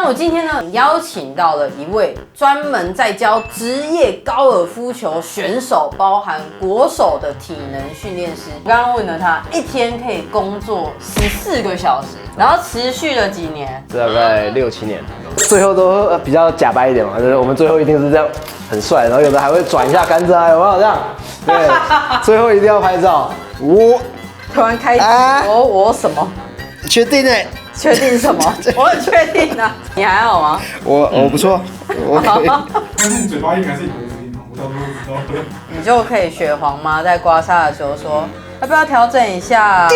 那我今天呢，邀请到了一位专门在教职业高尔夫球选手，包含国手的体能训练师。我刚刚问了他，一天可以工作14个小时，然后持续了几年？大概6、7年，最后都比较假白一点嘛，就是我们最后一定是这样很帅，然后有的还会转一下杆子啊，有没有这样？对，最后一定要拍照。我突然开始，我什么？确定哎？确定什么？我很确定啊。你还好吗？我不错，我可以。但是你嘴巴硬还是你脖子硬？我到时候知道。你就可以学黄妈在刮痧的时候说，要不要调整一下？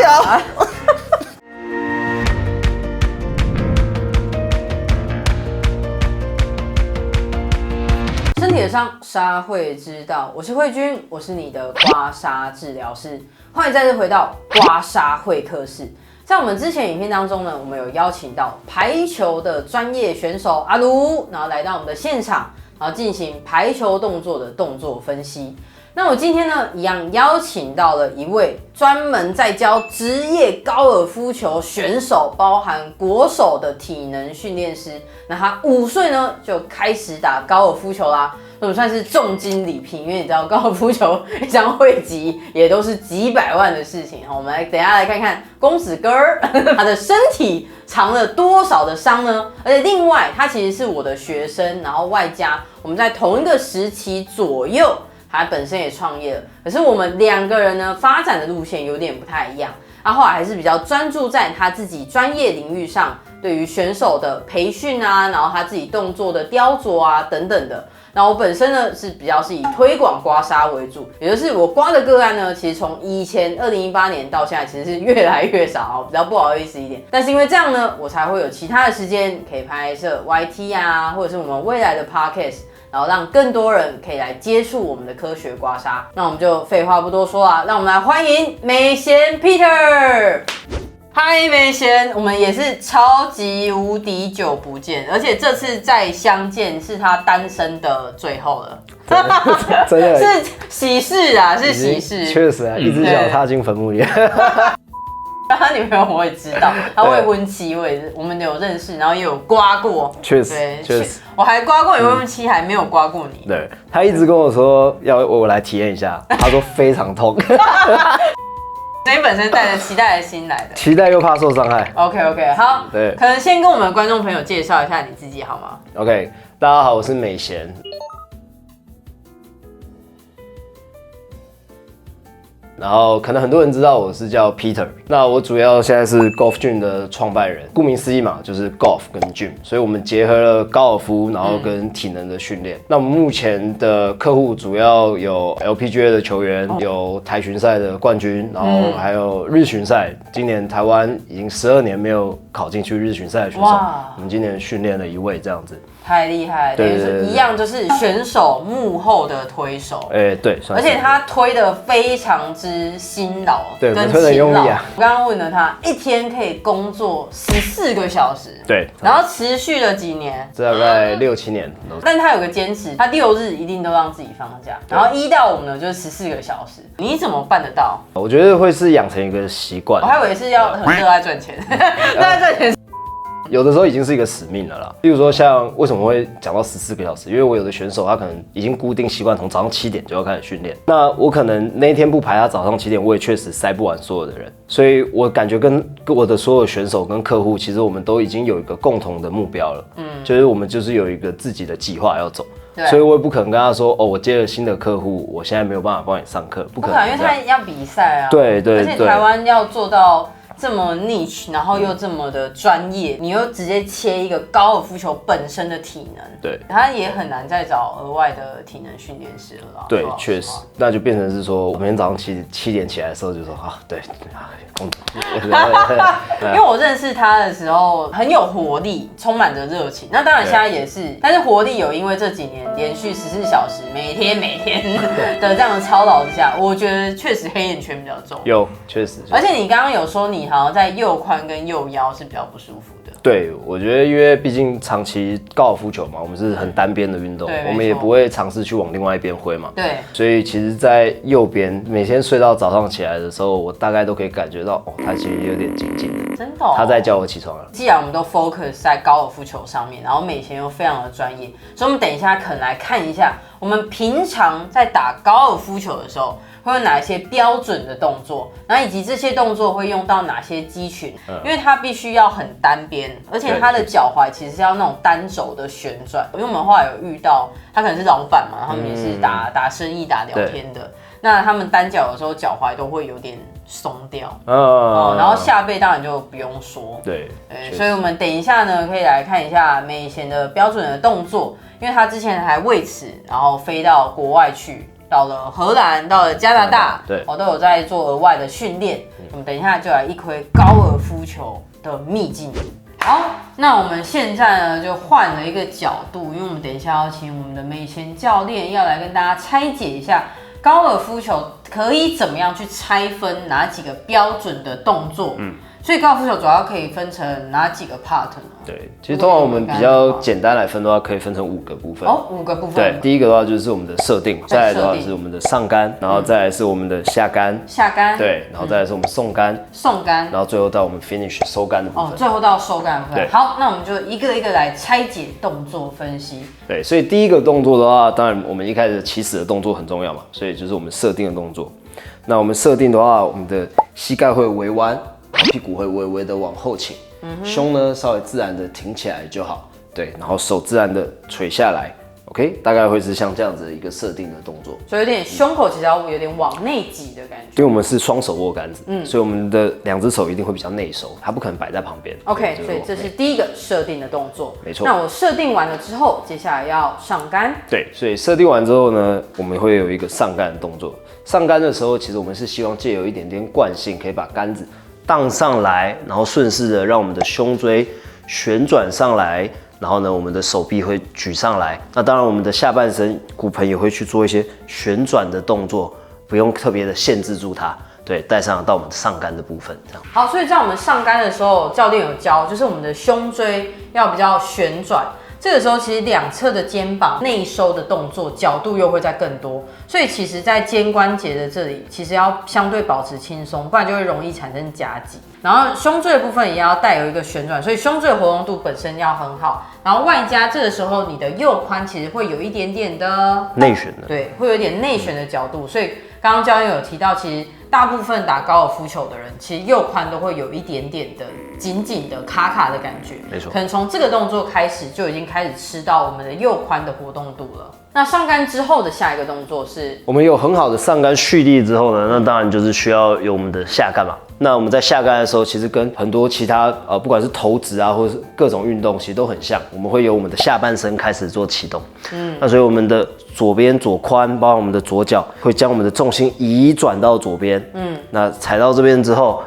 身体的伤，痧会知道。我是慧君，我是你的刮痧治疗师，欢迎再次回到刮痧会客室。在我们之前影片当中呢，我们有邀请到排球的专业选手阿卢，然后来到我们的现场，然后进行排球动作的动作分析。那我今天呢，一样邀请到了一位专门在教职业高尔夫球选手，包含国手的体能训练师。那他5岁呢就开始打高尔夫球啦，那么算是重金礼聘，因为你知道高尔夫球一张会籍也都是几百万的事情。我们等一下来看看公子哥儿他的身体藏了多少的伤呢？而且另外他其实是我的学生，然后外加我们在同一个时期左右。他本身也创业了，可是我们2个人呢发展的路线有点不太一样。后来还是比较专注在他自己专业领域上，对于选手的培训啊，然后他自己动作的雕琢啊等等的。那我本身呢是比较是以推广刮痧为主，也就是我刮的个案呢，其实从以前2018年到现在其实是越来越少，比较不好意思一点。但是因为这样呢，我才会有其他的时间可以拍摄 YT 啊，或者是我们未来的 Podcast。然后让更多人可以来接触我们的科学刮痧。那我们就废话不多说啦，让我们来欢迎美贤 Peter。嗨，美贤，我们也是超级无敌久不见，而且这次再相见是他单身的最后了。真的是喜事啊，是喜事。确实啊，一只脚踏进坟墓里。他女朋友我也知道，他未婚妻我们有认识，然后也有刮过。确实，我还刮过你未婚妻，还没有刮过你。对，他一直跟我说要我来体验一下，他说非常痛。所以本身带着期待的心来的，期待又怕受伤害。OK， 好，对，可能先跟我们的观众朋友介绍一下你自己好吗 ？OK， 大家好，我是美贤。然后可能很多人知道我是叫 Peter， 那我主要现在是 Golf Gym 的创办人，顾名思义嘛，就是 Golf 跟 Gym， 所以我们结合了高尔夫，然后跟体能的训练。那我们目前的客户主要有 LPGA 的球员，有台巡赛的冠军，然后还有日巡赛。今年台湾已经12年没有考进去日巡赛的选手，我们今年训练了1位这样子。太厉害了，等于是一样，就是选手幕后的推手。对，而且他推的非常之辛劳，对，推得很用力啊。我刚刚问了他，一天可以工作14个小时，对，然后持续了几年？大概6、7年。但他有个坚持，他6日一定都让自己放假，然后1到5呢就是14个小时。你怎么办得到？我觉得会是养成一个习惯。我还以为是要很热爱赚钱，热爱赚钱。有的时候已经是一个使命了啦。例如说，像为什么会讲到14个小时？因为我有的选手他可能已经固定习惯从早上7点就要开始训练，那我可能那一天不排他早上7点，我也确实塞不完所有的人，所以我感觉跟我的所有选手跟客户，其实我们都已经有一个共同的目标了，就是我们就是有一个自己的计划要走。所以我也不可能跟他说，我接了新的客户，我现在没有办法帮你上课，不可能，因为他要比赛啊。对，而且台湾要做到这么 niche， 然后又这么的专业，你又直接切一个高尔夫球本身的体能，对，他也很难再找额外的体能训练师了啦。对，确实，那就变成是说，我每天早上7点起来的时候就说对，因为我认识他的时候很有活力，充满着热情。那当然现在也是，但是活力有因为这几年连续14小时，每天的这样的操劳之下，我觉得确实黑眼圈比较重。有，确实。而且你刚刚有说你好像在右髋跟右腰是比较不舒服的。对，我觉得因为毕竟长期高尔夫球嘛，我们是很单边的运动，我们也不会尝试去往另外一边挥嘛。对，所以其实，在右边每天睡到早上起来的时候，我大概都可以感觉到，他其实有点紧紧的。真的、他在叫我起床了。既然我们都 focus 在高尔夫球上面，然后美贤又非常的专业，所以我们等一下可能来看一下，我们平常在打高尔夫球的时候，会有哪一些标准的动作，然后以及这些动作会用到哪些肌群，因为它必须要很单边，而且它的脚踝其实是要那种单轴的旋转。因为我们后来有遇到，他可能是老板嘛，他们也是打生意、打聊天的，那他们单脚有时候脚踝都会有点松掉，然后下背当然就不用说，对，所以我们等一下呢，可以来看一下美贤的标准的动作，因为他之前还为此然后飞到国外去。到了荷兰，到了加拿大，对，我都有在做额外的训练。我们等一下就来一窥高尔夫球的秘境。好，那我们现在呢就换了一个角度，因为我们等一下要请我们的美贤教练要来跟大家拆解一下高尔夫球可以怎么样去拆分哪几个标准的动作。所以高尔夫球主要可以分成哪几个 part 呢？对，其实通常我们比较简单来分的话，可以分成5个部分。哦，5个部分。对，第一个的话就是我们的设定，再来的话是我们的上杆，然后再来是我们的下杆，对，然后再来是我们送杆，然后最后到我们 finish 收杆的部分。最后到收杆的部分。好，那我们就一个一个来拆解动作分析。对，所以第一个动作的话，当然我们一开始起始的动作很重要嘛，所以就是我们设定的动作。那我们设定的话，我们的膝盖会微弯。屁股会微微的往后倾，胸呢稍微自然的挺起来就好，对，然后手自然的垂下来 ，OK， 大概会是像这样子的一个设定的动作，所以有点胸口其实要有点往内挤的感觉，因为我们是双手握杆子，所以我们的2只手一定会比较内收，它不可能摆在旁边。OK， 所以这是第一个设定的动作，没错。那我设定完了之后，接下来要上杆。对，所以设定完之后呢，我们会有一个上杆的动作。上杆的时候，其实我们是希望借由一点点惯性，可以把杆子荡上来，然后顺势的让我们的胸椎旋转上来，然后呢，我们的手臂会举上来。那当然，我们的下半身骨盆也会去做一些旋转的动作，不用特别的限制住它。对，带上到我们上杆的部分，这样。好，所以在我们上杆的时候，教练有教，就是我们的胸椎要比较旋转。这个时候其实两侧的肩膀内收的动作角度又会再更多，所以其实在肩关节的这里其实要相对保持轻松，不然就会容易产生夹挤。然后胸椎的部分也要带有一个旋转，所以胸椎的活动度本身要很好，然后外加这个时候你的右髋其实会有一点点的内旋的，对，会有一点内旋的角度，所以刚刚教练有提到，其实大部分打高尔夫球的人，其实右髋都会有一点点的紧紧的卡卡的感觉，没错，可能从这个动作开始就已经开始吃到我们的右髋的活动度了。那上杆之后的下一个动作是，我们有很好的上杆蓄力之后呢，那当然就是需要有我们的下杆嘛。那我们在下杆的时候，其实跟很多其他不管是投掷啊，或者是各种运动，其实都很像。我们会由我们的下半身开始做启动，那所以我们的左边左髋，包括我们的左脚，会将我们的重心移转到左边，那踩到这边之后，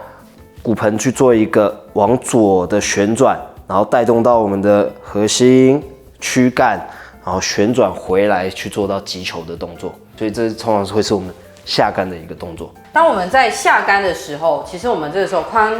骨盆去做一个往左的旋转，然后带动到我们的核心、躯干，然后旋转回来去做到击球的动作。所以这通常会是我们下杆的一个动作。当我们在下杆的时候，其实我们这个时候髋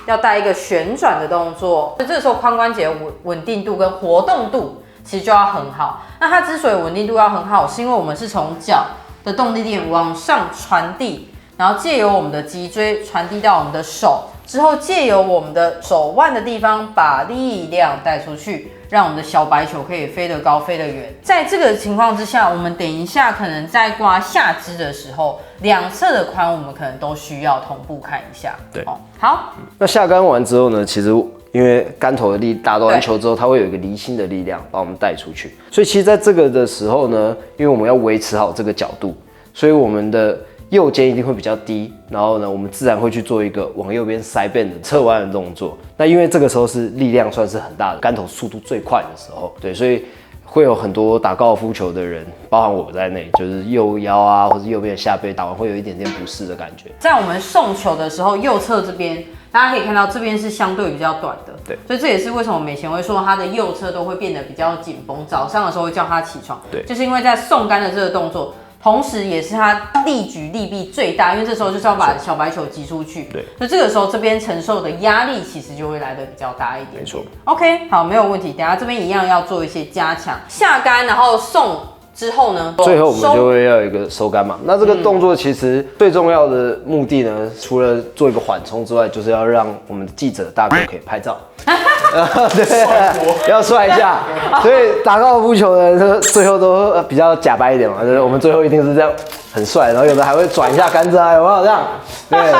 要带一个旋转的动作，这个时候髋关节稳定度跟活动度其实就要很好。那它之所以稳定度要很好，是因为我们是从脚的动力点往上传递，然后借由我们的脊椎传递到我们的手，之后借由我们的手腕的地方把力量带出去，让我们的小白球可以飞得高飞得远。在这个情况之下，我们等一下可能在刮下肢的时候，两侧的髋我们可能都需要同步看一下。对，好。那下杆完之后呢，其实因为杆头的力打完球之后，它会有一个离心的力量把我们带出去。所以其实在这个的时候呢，因为我们要维持好这个角度，所以我们的右肩一定会比较低，然后呢，我们自然会去做一个往右边side bend的侧弯的动作。那因为这个时候是力量算是很大的，杆头速度最快的时候，对，所以会有很多打高尔夫球的人，包含我在内，就是右腰啊，或者右边的下背打完会有一点点不适的感觉。在我们送球的时候，右侧这边大家可以看到，这边是相对比较短的，对，所以这也是为什么美贤会说他的右侧都会变得比较紧绷。早上的时候会叫他起床，对，就是因为在送杆的这个动作，同时也是他力举力臂最大，因为这时候就是要把小白球击出去。对，所以这个时候这边承受的压力其实就会来得比较大一点。没错。OK， 好，没有问题。等一下这边一样要做一些加强，下杆，然后送。之后呢？最后我们就会要有一个收杆嘛。那这个动作其实最重要的目的呢，除了做一个缓冲之外，就是要让我们记者大哥可以拍照。对，要帅一下。所以打高尔夫球的人最后都比较假白一点嘛，就是我们最后一定是这样很帅，然后有的还会转一下杆子啊，有没有这样？对，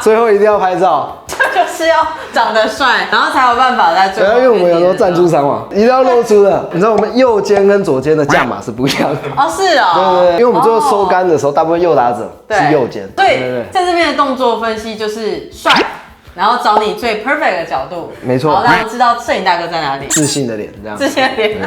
最后一定要拍照。就是要长得帅，然后才有办法在最后。因为我们有时候赞助商嘛，一定要露出的。你知道我们右肩跟左肩的价码是不一样的。哦，是哦。对，因为我们最后收杆的时候，大部分右打者是右肩。对，在这边的动作分析就是帅，然后找你最 perfect 的角度，没错，然后让人知道摄影大哥在哪里，自信的脸这样。自信的脸。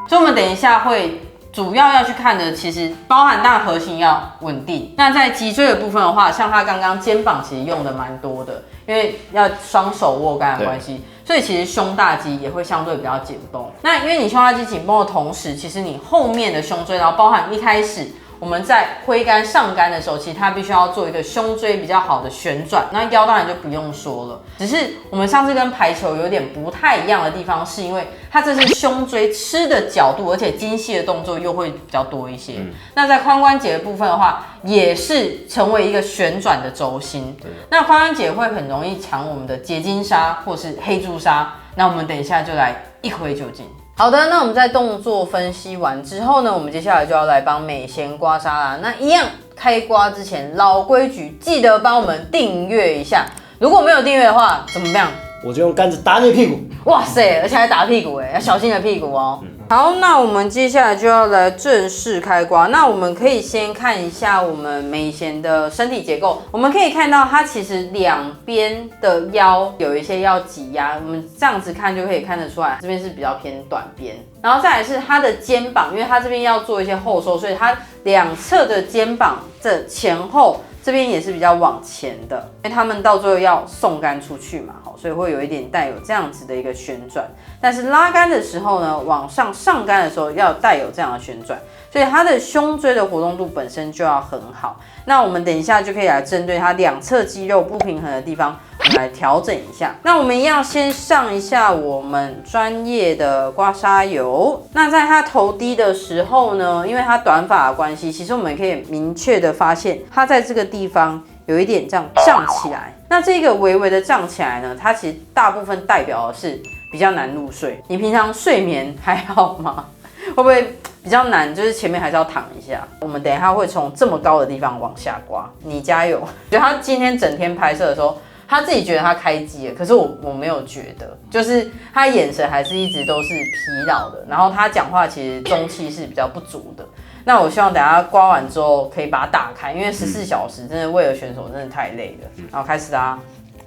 所以我们等一下会。主要要去看的，其实包含当然核心要稳定。那在脊椎的部分的话，像他刚刚肩膀其实用的蛮多的，因为要双手握杆的关系，所以其实胸大肌也会相对比较紧绷。那因为你胸大肌紧绷的同时，其实你后面的胸椎，然后包含一开始我们在挥杆上杆的时候，其实它必须要做一个胸椎比较好的旋转。那腰当然就不用说了，只是我们上次跟排球有点不太一样的地方，是因为它这是胸椎吃的角度，而且精细的动作又会比较多一些。那在髋关节的部分的话，也是成为一个旋转的轴心。那髋关节会很容易抢我们的结晶砂或是黑珠砂。那我们等一下就来一挥就进。好的，那我们在动作分析完之后呢，我们接下来就要来帮美贤刮痧啦。那一样开刮之前，老规矩，记得帮我们订阅一下。如果没有订阅的话，怎么样？我就用杆子打你屁股。哇塞，而且还打屁股哎，要小心你的屁股哦。好，那我们接下来就要来正式开刮。那我们可以先看一下我们美贤的身体结构。我们可以看到它其实两边的腰有一些要挤压，我们这样子看就可以看得出来，这边是比较偏短边。然后再来是它的肩膀，因为它这边要做一些后收，所以它两侧的肩膀这前后这边也是比较往前的，因为他们到最后要送杆出去嘛，所以会有一点带有这样子的一个旋转。但是拉杆的时候呢，往上杆的时候要带有这样的旋转，所以它的胸椎的活动度本身就要很好。那我们等一下就可以来针对它两侧肌肉不平衡的地方，我们来调整一下。那我们一样先上一下我们专业的刮痧油。那在它头低的时候呢，因为它短发的关系，其实我们可以明确的发现，它在这个地方有一点这样胀起来。那这个微微的胀起来呢，它其实大部分代表的是比较难入睡。你平常睡眠还好吗？会不会比较难？就是前面还是要躺一下。我们等一下会从这么高的地方往下刮，你加油！觉得他今天整天拍摄的时候，他自己觉得他开机了，可是我没有觉得，就是他眼神还是一直都是疲劳的，然后他讲话其实中气是比较不足的。那我希望等一下刮完之后可以把它打开，因为14小时真的为了选手真的太累了。然后开始啦，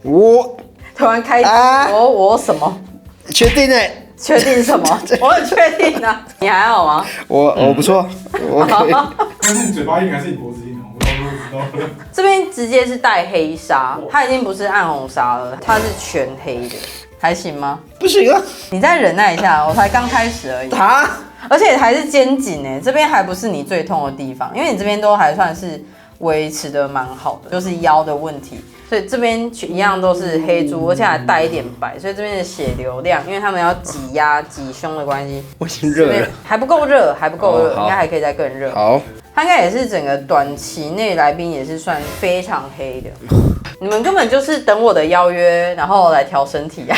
我突然开机，我什么？确定哎？确定什么？我很确定啊。你还好吗？我不错，我可以。但是你嘴巴硬还是你脖子硬啊？我到时候知道了。这边直接是带黑纱，它已经不是暗红纱了，它是全黑的，还行吗？不行啊！你再忍耐一下，我才刚开始而已。而且还是肩颈哎，这边还不是你最痛的地方，因为你这边都还算是维持的蛮好的，就是腰的问题。所以这边一样都是黑珠，而且还带一点白，所以这边的血流量，因为他们要挤压挤胸的关系，我已经热了，还不够热，还不够热，应该还可以再更热。好，他应该也是整个短期内来宾也是算非常黑的。你们根本就是等我的邀约，然后来调身体啊！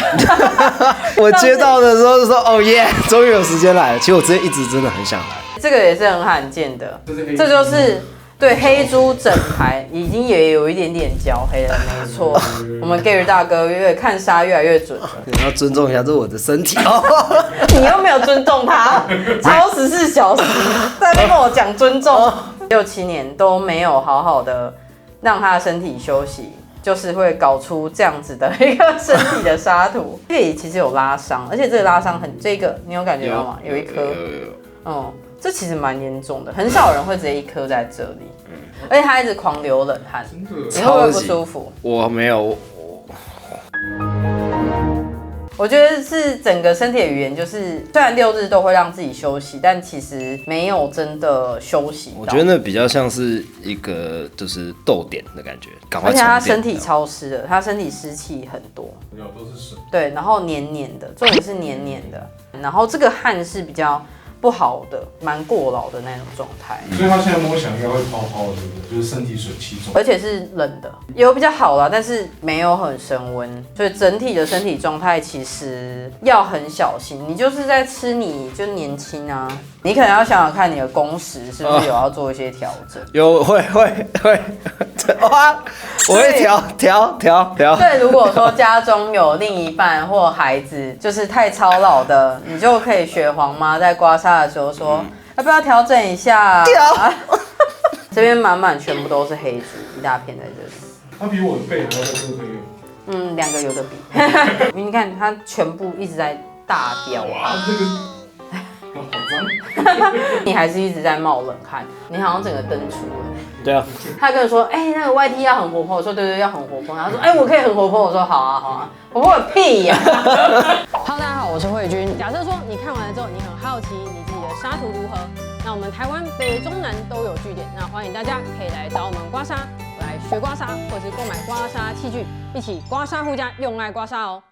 我接到的时候就说哦耶，终于有时间来了。其实我之前一直真的很想来，这个也是很罕见的，这就是对黑猪整排已经也有一点点焦黑了，没错。我们 Gary 大哥看沙越来越准了。你要尊重一下，这是我的身体。你又没有尊重他，超14小时，在那边跟我讲尊重。6、7年都没有好好的让他的身体休息。就是会搞出这样子的一个身体的沙土，这里其实有拉伤，而且这个拉伤这个你有感觉到吗？有一颗，这其实蛮严重的，很少人会直接一颗在这里，而且他一直狂流冷汗，你会不会不舒服？我没有。我觉得是整个身体的语言，就是虽然6日都会让自己休息，但其实没有真的休息到。我觉得那比较像是一个就是逗点的感觉，赶快而且充电。他身体超湿的，他身体湿气很多，没有都是水。对，然后黏黏的，重点是黏黏的，然后这个汗是比较不好的，蛮过劳的那种状态。所以他现在摸起来应该会泡泡的，对不对？就是身体水气重。而且是冷的，有比较好啦，但是没有很升温，所以整体的身体状态其实要很小心。你就是在吃，你就年轻啊，你可能要想想看你的工时是不是有要做一些调整。有会，哇，我会调。对，如果说家中有另一半或孩子就是太操劳的，你就可以学黄妈在刮痧的时候说，要不要调整一下？这边满满全部都是黑珠，一大片在这里。他比我的背还要在这个嗯，2个有的比。你看它全部一直在大飙啊，哇，这个好脏。你还是一直在冒冷汗，你好像整个灯出了。对啊，他跟我说，那个 YT 要很活泼，我说对，要很活泼。他说，我可以很活泼，我说好啊，活泼个屁呀！Hello， 大家好，我是慧君。假设说你看完了之后，你很好奇你自己的沙图如何，那我们台湾北中南都有据点，那欢迎大家可以来找我们刮痧，来学刮痧，或是购买刮痧器具，一起刮痧护家，用爱刮痧哦。